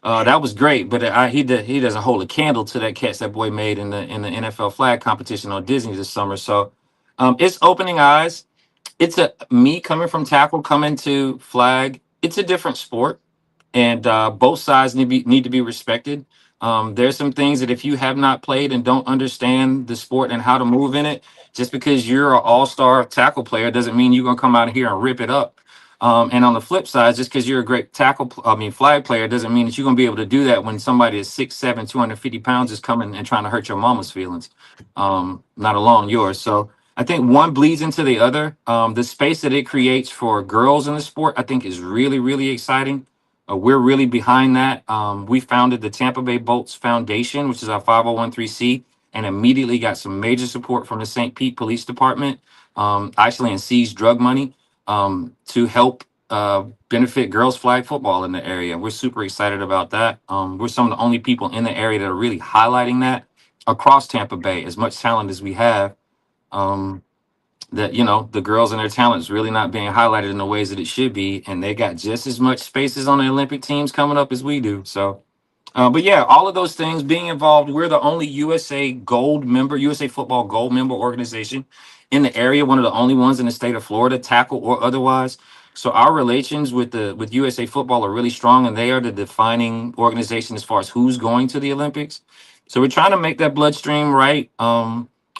that was great, but he doesn't hold a candle to that catch that boy made in the NFL flag competition on Disney this summer. So it's opening eyes. It's me coming from tackle, coming to flag. It's a different sport, and both sides need to be respected. There's some things that if you have not played and don't understand the sport and how to move in it, just because you're an all-star tackle player doesn't mean you're gonna come out here and rip it up. And on the flip side, just because you're a great flag player doesn't mean that you're gonna be able to do that when somebody is 6'7", 250 pounds is coming and trying to hurt your mama's feelings, not alone yours. So I think one bleeds into the other. The space that it creates for girls in the sport, I think, is really, really exciting. We're really behind that. We founded the Tampa Bay Bolts Foundation, which is our 501c, and immediately got some major support from the St. Pete Police Department, actually, and seized drug money to help benefit girls flag football in the area. We're super excited about that. We're some of the only people in the area that are really highlighting that across Tampa Bay. As much talent as we have, that, you know, the girls and their talent is really not being highlighted in the ways that it should be, and they got just as much spaces on the Olympic teams coming up as we do. So but yeah, all of those things being involved, we're the only USA football gold member organization in the area, one of the only ones in the state of Florida, tackle or otherwise. So our relations with USA football are really strong, and they are the defining organization as far as who's going to the Olympics. So we're trying to make that bloodstream right.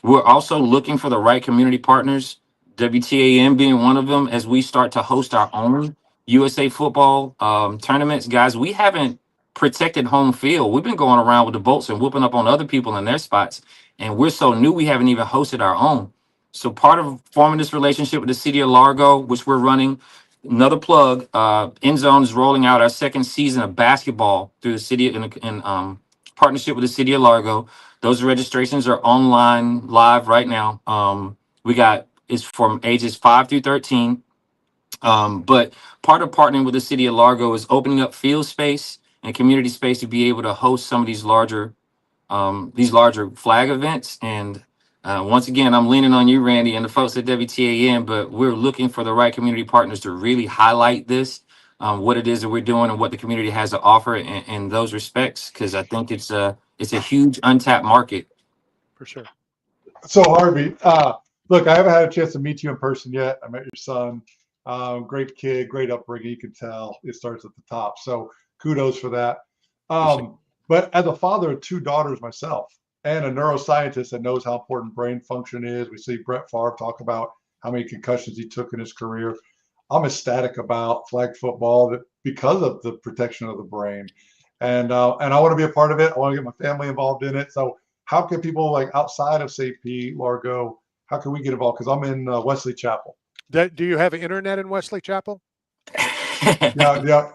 We're also looking for the right community partners, WTAM being one of them, as we start to host our own USA football tournaments. Guys, we haven't protected home field. We've been going around with the Bolts and whooping up on other people in their spots, and we're so new we haven't even hosted our own. So part of forming this relationship with the city of Largo, which we're running, another plug, End Zone is rolling out our second season of basketball through the city in partnership with the city of Largo. Those registrations are online live right now. It's from ages 5 through 13. But part of partnering with the city of Largo is opening up field space and community space to be able to host some of these larger flag events. And once again, I'm leaning on you, Randy, and the folks at WTAN, but we're looking for the right community partners to really highlight this, what it is that we're doing and what the community has to offer in those respects, because I think it's a huge untapped market. For sure. So Harvey, look, I haven't had a chance to meet you in person yet. I met your son. Great kid, great upbringing. You can tell it starts at the top. So kudos for that. But as a father of two daughters myself and a neuroscientist that knows how important brain function is, we see Brett Favre talk about how many concussions he took in his career. I'm ecstatic about flag football because of the protection of the brain. And I want to be a part of it. I want to get my family involved in it. So how can people, like, outside of St. Pete, Largo, how can we get involved? Because I'm in Wesley Chapel. Do you have internet in Wesley Chapel? Yeah.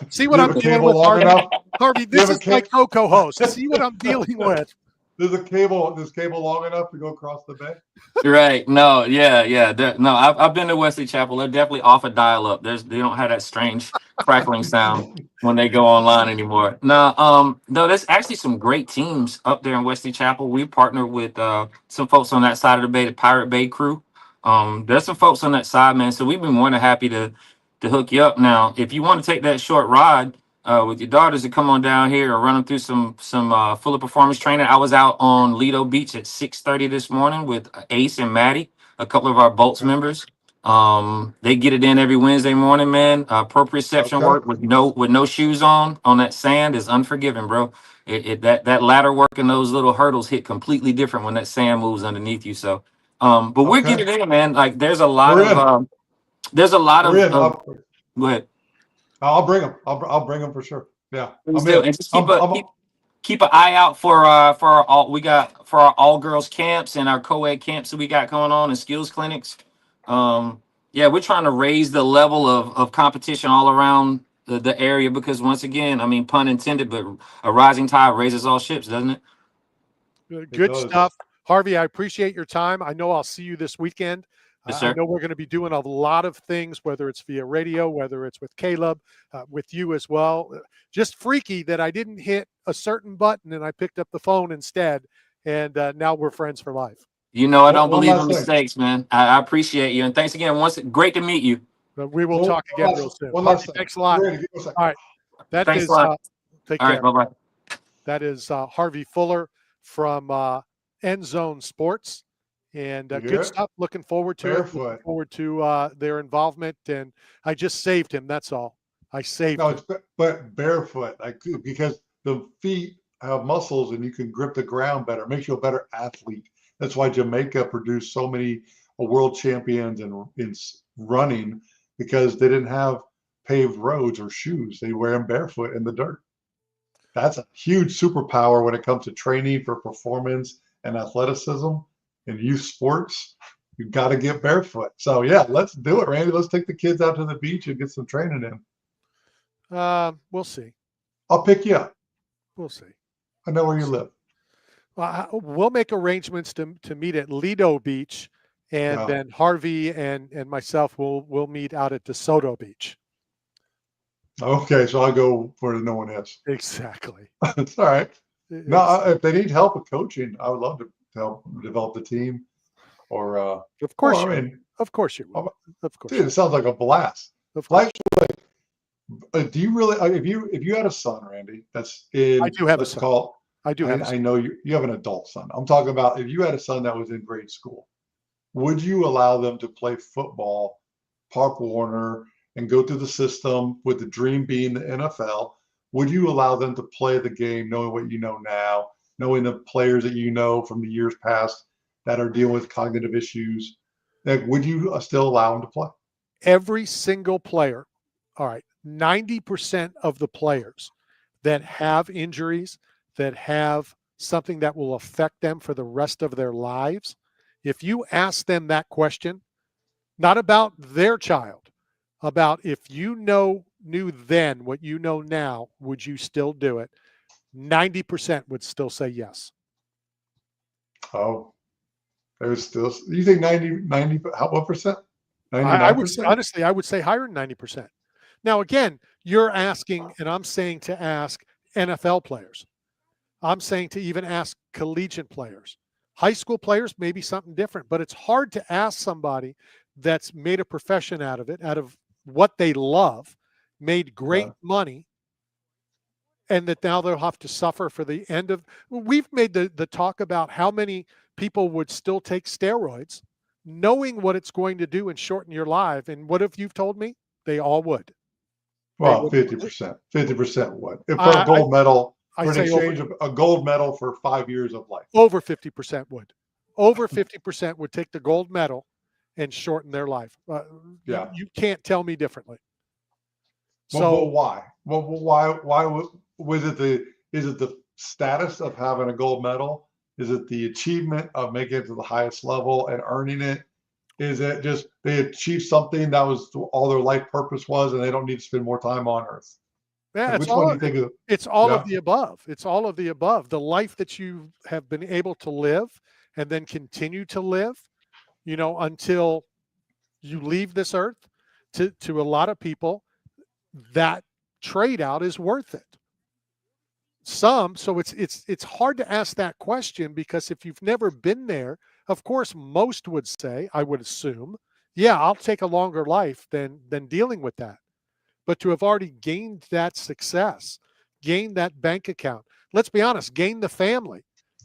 See what I'm dealing with, Harvey? Harvey, this is my co-host. See what I'm dealing with. There's cable long enough to go across the bay? Right. No, yeah. No, I've been to Wesley Chapel. They're definitely off a dial-up. They don't have that strange crackling sound when they go online anymore. No, there's actually some great teams up there in Wesley Chapel. We partner with some folks on that side of the bay, the Pirate Bay crew. There's some folks on that side, man. So we've been more than happy to hook you up. Now, if you want to take that short ride with your daughters to come on down here or run them through some fuller performance training. I was out on Lido Beach at 6:30 this morning with Ace and Maddie, a couple of our Bolts members. They get it in every Wednesday morning, man. Proprioception work with no shoes on that sand is unforgiving, bro. That ladder work and those little hurdles hit completely different when that sand moves underneath you. So, but we're getting in, man. Like there's a lot of go ahead. I'll bring them. I'll bring them for sure. Yeah. And just keep an eye out for our all girls camps and our co-ed camps that we got going on and skills clinics. We're trying to raise the level of competition all around the area because once again, I mean, pun intended, but a rising tide raises all ships, doesn't it? Good stuff. Harvey, I appreciate your time. I know I'll see you this weekend. Yes, I sir. know we're going to be doing a lot of things, whether it's via radio, whether it's with Caleb, with you as well. Just freaky that I didn't hit a certain button and I picked up the phone instead, and now we're friends for life. You know, I don't One believe in last thing. mistakes, man. I appreciate you, and thanks again. Great to meet you. But we will talk again real soon. One last thing. Thanks a lot. Randy, give us a All right. That Thanks is a lot. take All care. right, bye-bye. That is Harvey Fuller from End Zone Sports. And good stuff. Looking forward to it. Looking forward to their involvement. And I just saved him. That's all. I saved him. But barefoot, because the feet have muscles and you can grip the ground better. It makes you a better athlete. That's why Jamaica produced so many world champions in running, because they didn't have paved roads or shoes. They wear them barefoot in the dirt. That's a huge superpower when it comes to training for performance and athleticism in youth sports. You've got to get barefoot. So yeah, let's do it, Randy. Let's take the kids out to the beach and get some training in. We'll see. I'll pick you up. We'll see. I know where you live. We'll make arrangements to meet at Lido Beach, and then Harvey and myself will meet out at DeSoto Beach. Okay, so I'll go where no one is. Exactly. It's all right. No, if they need help with coaching, I would love to help develop the team. Or of course, of course you will. Of course, dude, it sounds like a blast. Like, do you really? If you had a son, Randy, that's in. I do have a son. I do have. I know you have an adult son. I'm talking about if you had a son that was in grade school, would you allow them to play football, Pop Warner, and go through the system with the dream being the NFL? Would you allow them to play the game knowing what you know now, knowing the players that you know from the years past that are dealing with cognitive issues? Like, would you still allow them to play? Every single player, all right, 90% of the players that have injuries, that have something that will affect them for the rest of their lives, if you ask them that question, not about their child, about if you knew then what you know now, would you still do it? 90% would still say yes. Oh, there's still, you think 90, what percent? 99%? I would honestly, I would say higher than 90%. Now, again, you're asking, and I'm saying to ask NFL players. I'm saying to even ask collegiate players. High school players, maybe something different, but it's hard to ask somebody that's made a profession out of it, out of what they love, made great money, and that now they'll have to suffer for the end of. We've made the talk about how many people would still take steroids, knowing what it's going to do and shorten your life. And what if you've told me? They all would. Well, 50%. 50% would. If for a gold medal, for an exchange of a gold medal for 5 years of life. Over 50% would. Over 50% would take the gold medal and shorten their life. You can't tell me differently. So why? Well, why was it is it the status of having a gold medal? Is it the achievement of making it to the highest level and earning it? Is it just they achieved something that was all their life purpose was, and they don't need to spend more time on Earth? Yeah, like, it's all of the above. It's all of the above. The life that you have been able to live and then continue to live, until you leave this earth, to a lot of people, that trade out is worth it. So it's hard to ask that question, because if you've never been there, of course, most would say, I would assume, yeah, I'll take a longer life than dealing with that. But to have already gained that success, gained that bank account, let's be honest, gained the family.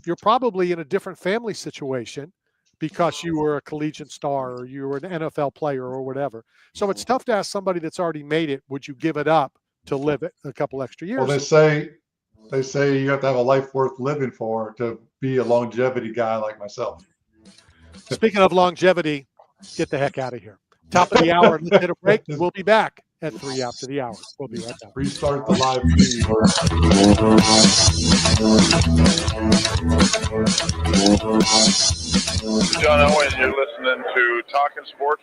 You're probably in a different family situation because you were a collegiate star or you were an NFL player or whatever. So it's tough to ask somebody that's already made it, would you give it up to live it a couple extra years? Well, they say you have to have a life worth living for to be a longevity guy like myself. Speaking of longevity, get the heck out of here. Top of the hour. Let's hit a break. We'll be back at 3 after the hour. We'll be right back. Restart the live feed. John Owen, you're listening to Talking Sports with